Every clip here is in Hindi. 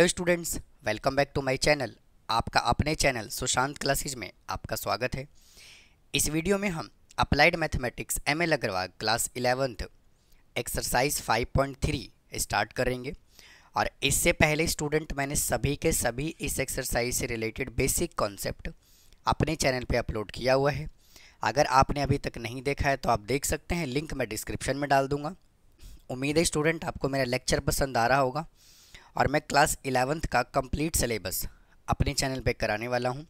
Hello students, welcome back to my channel. आपका अपने चैनल सुशांत क्लासेज में आपका स्वागत है। इस वीडियो में हम applied mathematics ML Aggarwal class 11th exercise 5.3 start करेंगे। और इससे पहले स्टूडेंट मैंने सभी के सभी इस एक्सरसाइज से रिलेटेड बेसिक कॉन्सेप्ट अपने चैनल पे अपलोड किया हुआ है। अगर आपने अभी तक नहीं देखा है तो आप देख सकते हैं, लिंक मैं डिस्क्रिप्शन में डाल दूँगा। उम्मीद है स्टूडेंट आपको मेरा लेक्चर पसंद आ रहा होगा और मैं क्लास 11th का कंप्लीट सिलेबस अपने चैनल पे कराने वाला हूं।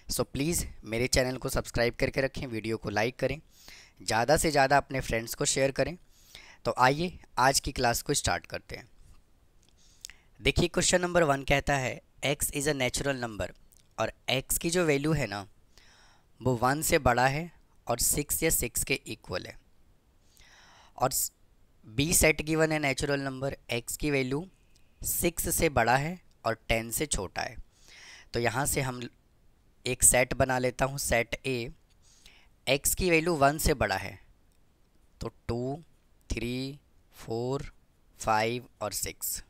सो प्लीज़ मेरे चैनल को सब्सक्राइब करके रखें, वीडियो को लाइक करें, ज़्यादा से ज़्यादा अपने फ्रेंड्स को शेयर करें। तो आइए आज की क्लास को स्टार्ट करते हैं। देखिए क्वेश्चन नंबर 1 कहता है x is a natural number और x की जो वैल्यू है ना वो 1 से बड़ा है और 6 या 6 के इक्वल है। और b सेट गिवन है नेचुरल नंबर, x की वैल्यू 6 से बड़ा है और 10 से छोटा है। तो यहाँ से हम एक सेट बना लेता हूँ, सेट ए। x की वैल्यू 1 से बड़ा है तो 2, 3, 4, 5 और 6।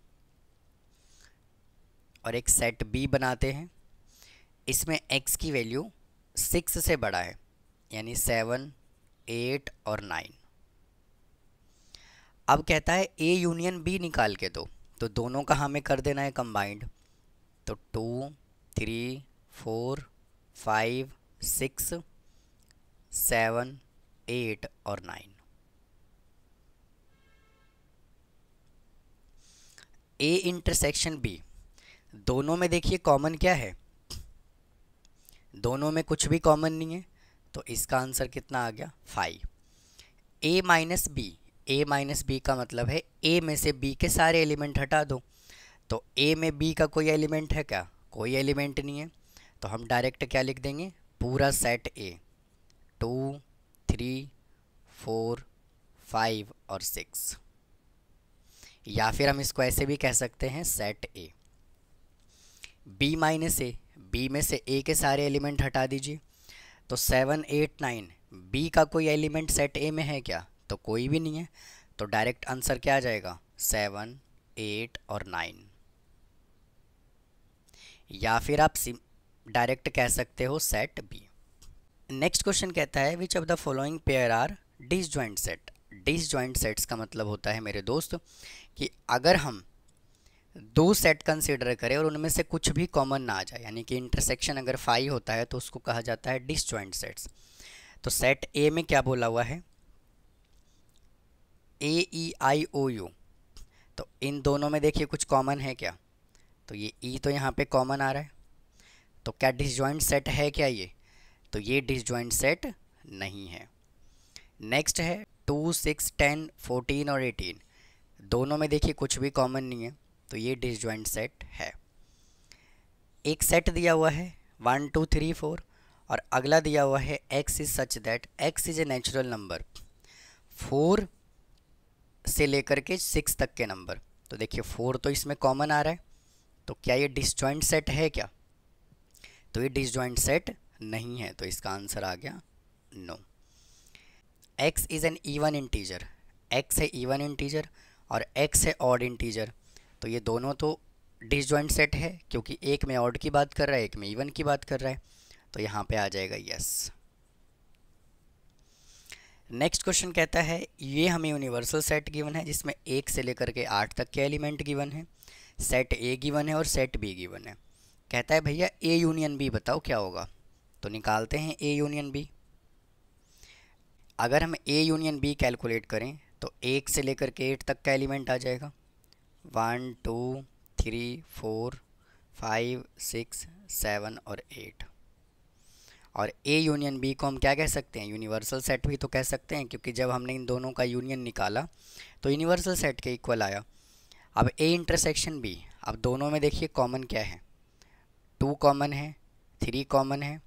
और एक सेट बी बनाते हैं, इसमें x की वैल्यू 6 से बड़ा है यानी 7, 8 और 9। अब कहता है a यूनियन b निकाल के दो, तो दोनों का हमें कर देना है कंबाइंड। तो 2, 3, 4, 5, 6, 7, 8 और 9। ए इंटरसेक्शन बी, दोनों में देखिए कॉमन क्या है, दोनों में कुछ भी कॉमन नहीं है, तो इसका आंसर कितना आ गया 5। ए माइनस बी का मतलब है ए में से बी के सारे एलिमेंट हटा दो। तो ए में बी का कोई एलिमेंट है क्या? कोई एलिमेंट नहीं है। तो हम डायरेक्ट क्या लिख देंगे, पूरा सेट ए 2, 3, 4, 5 और 6। या फिर हम इसको ऐसे भी कह सकते हैं set A. B minus A, B में से ए के सारे एलिमेंट हटा दीजिए। तो 7, 8, 9, बी का कोई एलिमेंट सेट ए में है क्या? तो कोई भी नहीं है। तो डायरेक्ट आंसर क्या आ जाएगा 7, 8 और 9। या फिर आप डायरेक्ट कह सकते हो सेट बी। नेक्स्ट क्वेश्चन कहता है which of the following pair are disjoint set. Disjoint sets का मतलब होता है मेरे दोस्त कि अगर हम दो सेट कंसीडर करें और उनमें से कुछ भी कॉमन ना आ जाए, यानी कि इंटरसेक्शन अगर 5 होता है तो उसको कहा जाता है डिसजॉइंट सेट्स। तो सेट ए में क्या बोला हुआ है, AEIOU। तो इन दोनों में देखिए कुछ कॉमन है क्या? तो ये ई तो यहाँ पे कॉमन आ रहा है। तो क्या डिसजॉइंट सेट है क्या ये? तो ये डिसजॉइंट सेट नहीं है। नेक्स्ट है 2, 6, 10, 14 और 18। दोनों में देखिए कुछ भी कॉमन नहीं है, तो ये डिसजॉइंट सेट है। एक सेट दिया हुआ है 1, 2, 3, 4 और अगला दिया हुआ है x is such that x is a natural number 4 से लेकर के 6 तक के नंबर। तो देखिए 4 तो इसमें कॉमन आ रहा है, तो क्या ये डिसजॉइंट सेट है क्या? तो ये डिसजॉइंट सेट नहीं है, तो इसका आंसर आ गया no. x is an even integer, x है इवन इंटीजर और x है ऑड इंटीजर। तो ये दोनों तो डिसजॉइंट सेट है, क्योंकि एक में ऑड की बात कर रहा है, एक में इवन की बात कर रहा है। तो यहाँ पे आ जाएगा यस। नेक्स्ट क्वेश्चन कहता है ये हमें यूनिवर्सल सेट गिवन है जिसमें 1 से लेकर के 8 तक के एलिमेंट गिवन है, सेट ए गिवन है और सेट बी गिवन है। कहता है भैया ए यूनियन बी बताओ क्या होगा। तो निकालते हैं ए यूनियन बी। अगर हम ए यूनियन बी कैलकुलेट करें तो 1 से लेकर के 8 तक का एलिमेंट आ जाएगा, 1, 2, 3, 4, 5, 6, 7 और 8। और ए यूनियन बी को हम क्या कह सकते हैं, यूनिवर्सल सेट भी तो कह सकते हैं, क्योंकि जब हमने इन दोनों का यूनियन निकाला तो यूनिवर्सल सेट के इक्वल आया। अब ए इंटरसेक्शन बी, अब दोनों में देखिए कॉमन क्या है, 2 कॉमन है, 3 कॉमन है।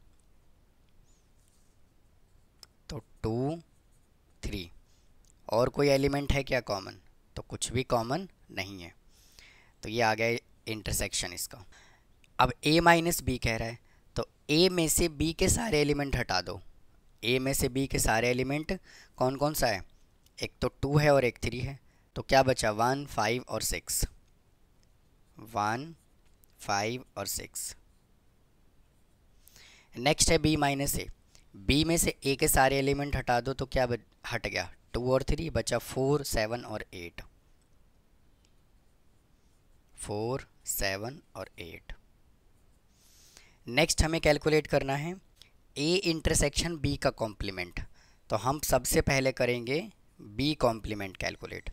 तो 2, 3 और कोई एलिमेंट है क्या कॉमन? तो कुछ भी कॉमन नहीं है। तो ये आ गया इंटरसेक्शन इसका। अब a माइनस बी कह रहा है, तो a में से b के सारे एलिमेंट हटा दो। a में से b के सारे एलिमेंट कौन कौन सा है, एक तो 2 है और एक 3 है। तो क्या बचा 1, 5 और 6, 1, 5 और 6। नेक्स्ट है बी माइनस ए। बी में से ए के सारे एलिमेंट हटा दो तो क्या हट गया, 2 और 3, बचा 4, 7 और 8। 4, 7 और 8। नेक्स्ट हमें कैलकुलेट करना है ए इंटरसेक्शन बी का कॉम्प्लीमेंट। तो हम सबसे पहले करेंगे B complement calculate.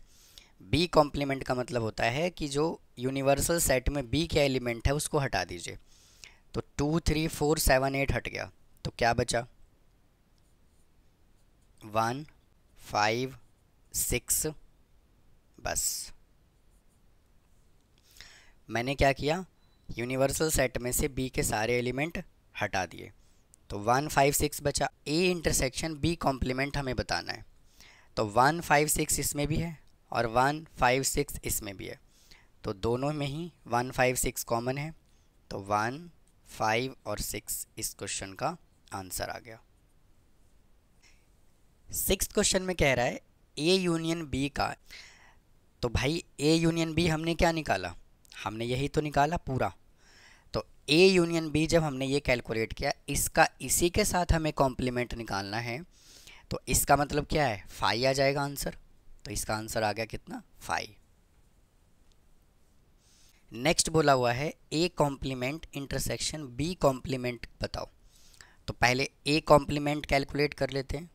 B complement का मतलब होता है कि जो यूनिवर्सल सेट में बी के एलिमेंट है उसको हटा दीजिए। तो 2, 3, 4, 7, 8 हट गया तो क्या बचा, 1, 5, 6। बस मैंने क्या किया, यूनिवर्सल सेट में से बी के सारे एलिमेंट हटा दिए तो 1, 5, 6 बचा। ए इंटरसेक्शन बी कॉम्प्लीमेंट हमें बताना है तो 1, 5, 6 इसमें भी है और 1, 5, 6 इसमें भी है तो दोनों में ही 1, 5, 6 कॉमन है तो 1, 5 और 6 इस क्वेश्चन का आंसर आ गया। 6th क्वेश्चन में कह रहा है ए यूनियन बी का। तो भाई ए यूनियन बी हमने क्या निकाला, हमने यही तो निकाला पूरा। तो ए यूनियन बी जब हमने ये कैलकुलेट किया, इसका इसी के साथ हमें कॉम्प्लीमेंट निकालना है तो इसका मतलब क्या है, 5 आ जाएगा आंसर। तो इसका आंसर आ गया कितना, 5। नेक्स्ट बोला हुआ है A complement intersection B complement बताओ। तो पहले ए कॉम्प्लीमेंट कैलकुलेट कर लेते हैं।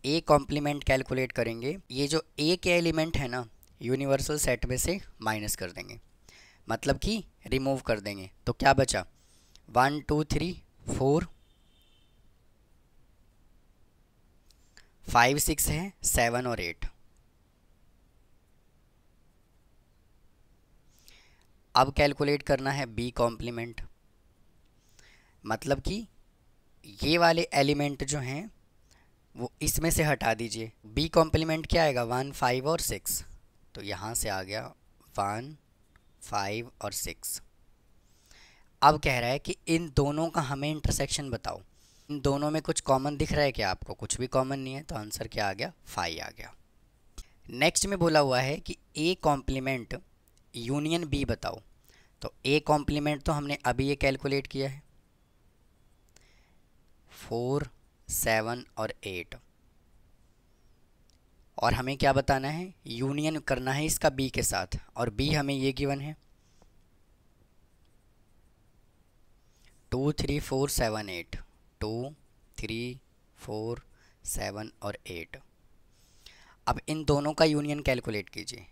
ए कॉम्प्लीमेंट कैलकुलेट करेंगे, ये जो ए के एलिमेंट है ना यूनिवर्सल सेट में से माइनस कर देंगे, मतलब कि रिमूव कर देंगे। तो क्या बचा, 1, 2, 3, 4, 5, 6 है, 7 और 8। अब कैलकुलेट करना है बी कॉम्प्लीमेंट, मतलब कि ये वाले एलिमेंट जो हैं वो इसमें से हटा दीजिए। बी कॉम्प्लीमेंट क्या आएगा, 1, 5 और 6। तो यहाँ से आ गया 1, 5 और 6। अब कह रहा है कि इन दोनों का हमें इंटरसेक्शन बताओ। इन दोनों में कुछ कॉमन दिख रहा है क्या आपको, कुछ भी कॉमन नहीं है तो आंसर क्या आ गया, 5 आ गया। नेक्स्ट में बोला हुआ है कि ए कॉम्प्लीमेंट यूनियन बी बताओ। तो ए कॉम्प्लीमेंट तो हमने अभी ये कैलकुलेट किया है, 4, 7 और 8। और हमें क्या बताना है, यूनियन करना है इसका बी के साथ, और बी हमें ये गिवन है 2, 3, 4, 7, 8। 2, 3, 4, 7 और 8। अब इन दोनों का यूनियन कैलकुलेट कीजिए।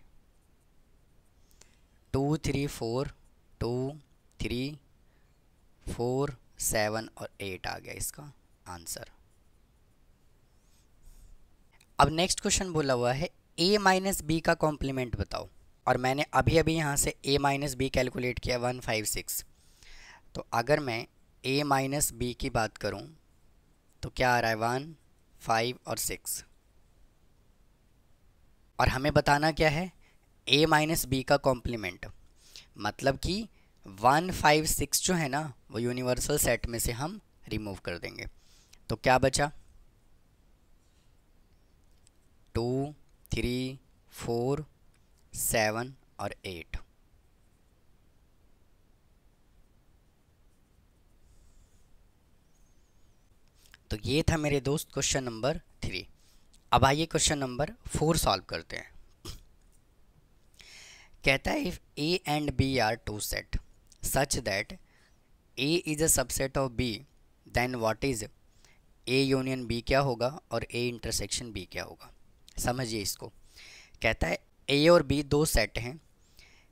2, 3, 4, 2, 3, 4, 7 और 8 आ गया इसका आंसर। अब नेक्स्ट क्वेश्चन बोला हुआ है a माइनस बी का कॉम्प्लीमेंट बताओ। और मैंने अभी अभी यहाँ से a माइनस बी कैलकुलेट किया 1, 5, 6। तो अगर मैं a माइनस बी की बात करूँ तो क्या आ रहा है, 1, 5 और 6। और हमें बताना क्या है, a माइनस बी का कॉम्प्लीमेंट, मतलब कि 1, 5, 6 जो है ना वो यूनिवर्सल सेट में से हम रिमूव कर देंगे। तो क्या बचा, 2, 3, 4, 7 और 8। तो ये था मेरे दोस्त क्वेश्चन नंबर 3। अब आइए क्वेश्चन नंबर 4 सॉल्व करते हैं। कहता है if a and b are two set such that a is a subset of b, then what is a union b क्या होगा और a इंटरसेक्शन b क्या होगा। समझिए इसको। कहता है a और b दो सेट हैं,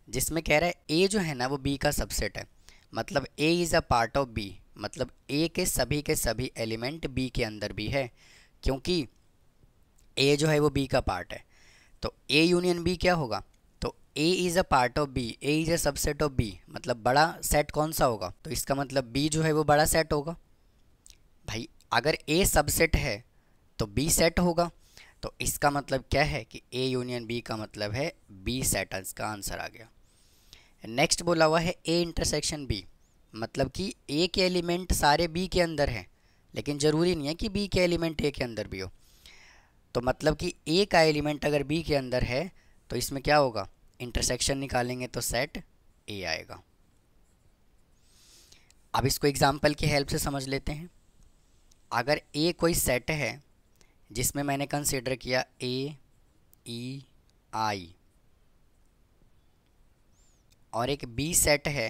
जिसमें कह रहा है a जो है ना वो b का सबसेट है, मतलब a is a part of b, मतलब a के सभी एलिमेंट b के अंदर भी है, क्योंकि a जो है वो b का पार्ट है। तो a यूनियन b क्या होगा, तो a is a part of b, a is a subset of b, मतलब बड़ा सेट कौन सा होगा, तो इसका मतलब b जो है वो बड़ा सेट होगा। भाई अगर a सबसेट है तो b सेट होगा, तो इसका मतलब क्या है कि a यूनियन b का मतलब है b सेट, इसका आंसर आ गया। नेक्स्ट बोला हुआ है a इंटरसेक्शन b, मतलब कि a के एलिमेंट सारे b के अंदर हैं, लेकिन ज़रूरी नहीं है कि b के एलिमेंट a के अंदर भी हो। तो मतलब कि a का एलिमेंट अगर b के अंदर है तो इसमें क्या होगा, इंटरसेक्शन निकालेंगे तो सेट ए आएगा। अब इसको एग्जाम्पल की हेल्प से समझ लेते हैं। अगर ए कोई सेट है जिसमें मैंने कंसीडर किया ए ई आई, और एक बी सेट है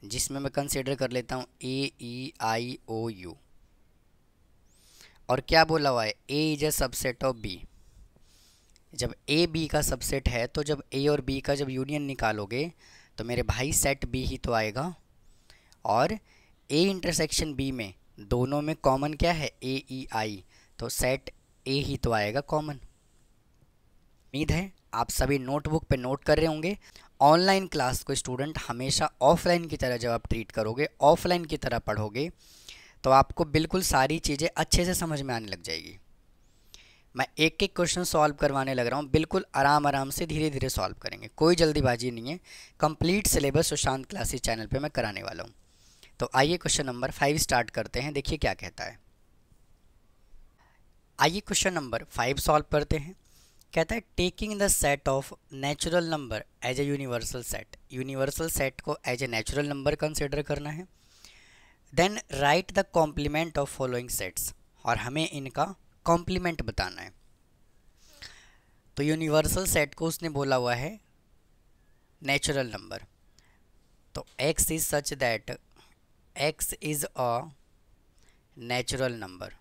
जिसमें मैं कंसीडर कर लेता हूँ ए ई आई ओ यू, और क्या बोला हुआ है A is a subset of B. जब ए बी का सबसेट है तो जब ए और बी का जब यूनियन निकालोगे तो मेरे भाई सेट बी ही तो आएगा, और ए इंटरसेक्शन बी में दोनों में कॉमन क्या है ए ई आई, तो सेट ए ही तो आएगा कॉमन। उम्मीद है आप सभी नोटबुक पे नोट कर रहे होंगे। ऑनलाइन क्लास को स्टूडेंट हमेशा ऑफलाइन की तरह जब आप ट्रीट करोगे, ऑफलाइन की तरह पढ़ोगे, तो आपको बिल्कुल सारी चीज़ें अच्छे से समझ में आने लग जाएगी। मैं एक एक क्वेश्चन सॉल्व करवाने लग रहा हूँ, बिल्कुल आराम आराम से धीरे धीरे सॉल्व करेंगे, कोई जल्दीबाजी नहीं है। Complete syllabus Sushant classes channel पे मैं कराने वाला हूँ। तो आइए क्वेश्चन नंबर 5 स्टार्ट करते हैं, देखिए क्या कहता है। आइए क्वेश्चन नंबर 5 सॉल्व करते हैं। कहता है taking the set of natural number as a universal set, universal set को as a natural number consider करना है। Then write the complement of following sets, और हमें इनका कॉम्प्लीमेंट बताना है। तो यूनिवर्सल सेट को उसने बोला हुआ है नेचुरल नंबर, तो x is such that x is a natural number.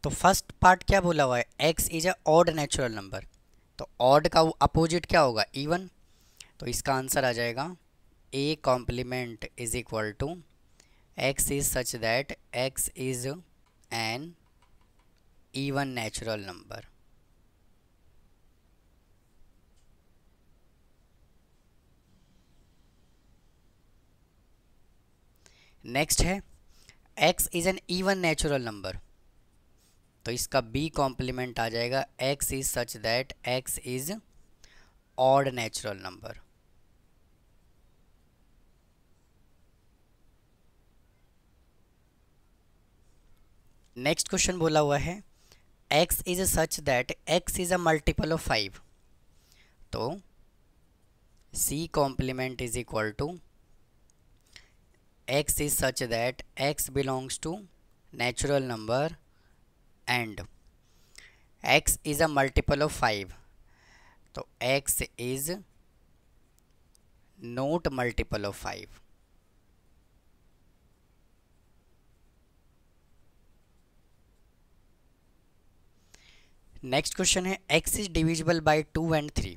तो फर्स्ट पार्ट क्या बोला हुआ है x is a odd natural number, तो ऑड का अपोजिट क्या होगा इवन, तो इसका आंसर आ जाएगा a complement is equal to x is such that x is an even natural number. Next है x is an even natural number, तो इसका b कॉम्प्लीमेंट आ जाएगा x is such that x is odd natural number. Next question बोला हुआ है x is such that x is a multiple of 5, तो c complement is equal to x is such that x belongs to natural number and x is a multiple of 5, तो x is not multiple of 5। Next question है x is divisible by 2 and 3,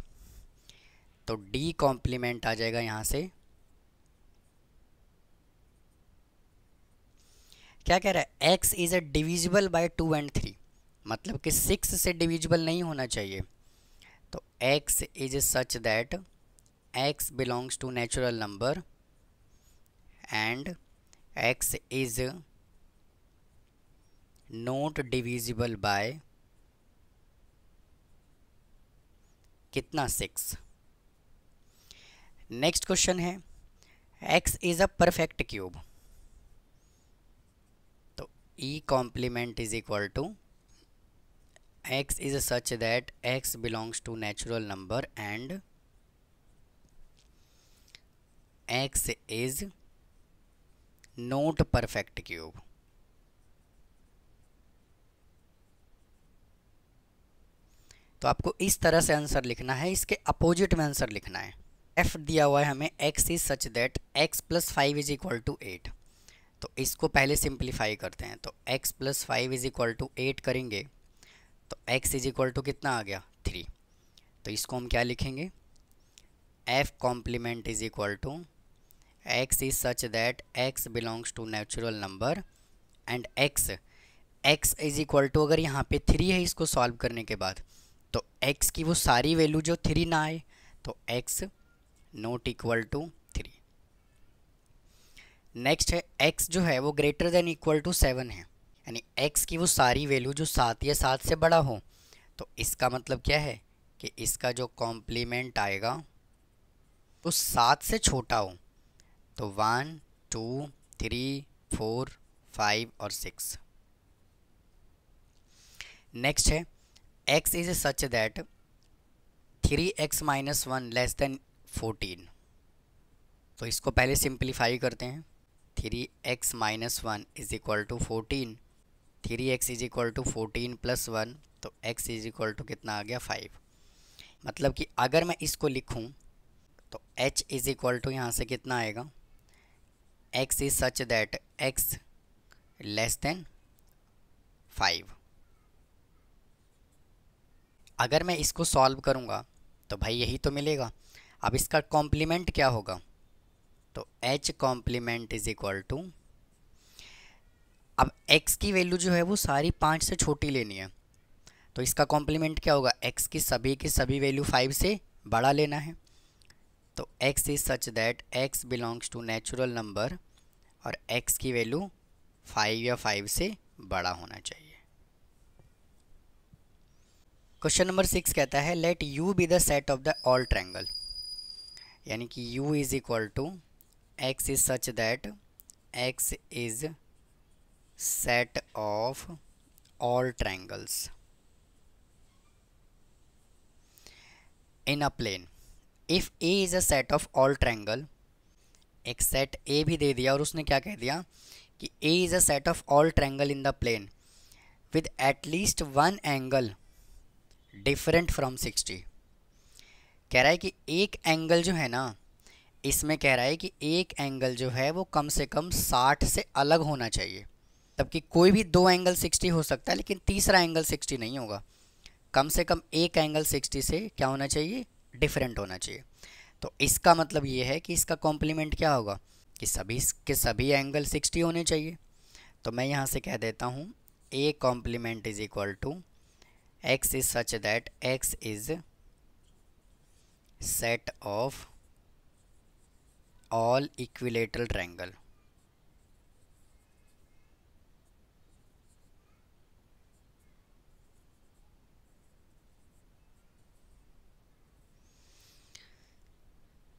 तो d कॉम्प्लीमेंट आ जाएगा यहाँ से। क्या कह रहा है x is a divisible by 2 and 3, मतलब कि 6 से डिविजिबल नहीं होना चाहिए, तो x is such that x belongs to natural number and x is not divisible by कितना 6। नेक्स्ट क्वेश्चन है x is a perfect cube, e complement is equal to x is such that x belongs to natural number and x is not perfect cube। तो आपको इस तरह से आंसर लिखना है, इसके अपोजिट में आंसर लिखना है। f दिया हुआ है हमें x is such that x plus 5 is equal to 8, तो इसको पहले सिंप्लीफाई करते हैं, तो x plus 5 is equal to 8 करेंगे तो x इज इक्वल टू कितना आ गया 3, तो इसको हम क्या लिखेंगे f complement is equal to x is such that x belongs to natural number and x is equal to, अगर यहाँ पे 3 है इसको सॉल्व करने के बाद, तो x की वो सारी वैल्यू जो 3 ना आए, तो x not equal to 3। Next है x जो है वो ग्रेटर देन इक्वल टू 7 है, यानी x की वो सारी वैल्यू जो 7 या 7 से बड़ा हो, तो इसका मतलब क्या है कि इसका जो कॉम्प्लीमेंट आएगा वो 7 से छोटा हो, तो 1 2 3 4 5 और 6। नेक्स्ट है x is such that 3x minus 1 less than 14। तो इसको पहले सिंप्लीफाई करते हैं। 3x minus 1 is equal to 14, 3x is equal to 14 plus 1, तो x इज इक्वल टू कितना आ गया 5। मतलब कि अगर मैं इसको लिखूं तो h इज इक्वल टू यहाँ से कितना आएगा, x is such that x less than 5। अगर मैं इसको सॉल्व करूँगा तो भाई यही तो मिलेगा। अब इसका कॉम्प्लीमेंट क्या होगा, तो h complement is equal to, अब x की वैल्यू जो है वो सारी 5 से छोटी लेनी है, तो इसका कॉम्प्लीमेंट क्या होगा, x की सभी वैल्यू 5 से बड़ा लेना है। तो x is such that x belongs to natural number और x की वैल्यू 5 या 5 से बड़ा होना चाहिए। क्वेश्चन नंबर 6 कहता है let u be the set of the all triangle, यानी कि u is equal to x is such that x is set of all triangles in a plane if a is a set of all triangle. एक सेट a भी दे दिया और उसने क्या कह दिया कि a is a set of all triangle in the plane with at least one angle different from 60। कह रहा है कि एक एंगल जो है ना, इसमें कह रहा है कि एक एंगल जो है वो कम से कम 60 से अलग होना चाहिए। तब कि कोई भी दो एंगल 60 हो सकता है लेकिन तीसरा एंगल 60 नहीं होगा। कम से कम एक एंगल 60 से क्या होना चाहिए, डिफरेंट होना चाहिए। तो इसका मतलब ये है कि इसका कॉम्प्लीमेंट क्या होगा कि सभी के सभी एंगल 60 होने चाहिए। तो मैं यहाँ से कह देता हूँ a complement is equal to x is such that x is set of all equilateral triangle।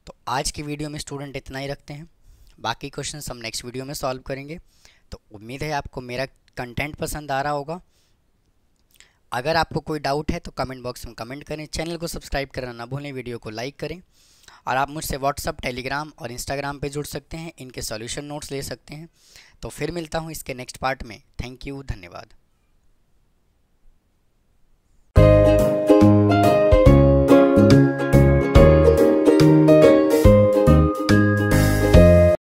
तो आज की वीडियो में स्टूडेंट इतना ही रखते हैं, बाकी क्वेश्चंस हम नेक्स्ट वीडियो में सॉल्व करेंगे। तो उम्मीद है आपको मेरा कंटेंट पसंद आ रहा होगा। अगर आपको कोई डाउट है तो कमेंट बॉक्स में कमेंट करें, चैनल को सब्सक्राइब करना ना भूलें, वीडियो को लाइक करें और आप मुझसे व्हाट्सअप, टेलीग्राम और इंस्टाग्राम पे जुड़ सकते हैं, इनके सॉल्यूशन नोट्स ले सकते हैं। तो फिर मिलता हूँ इसके नेक्स्ट पार्ट में। थैंक यू, धन्यवाद।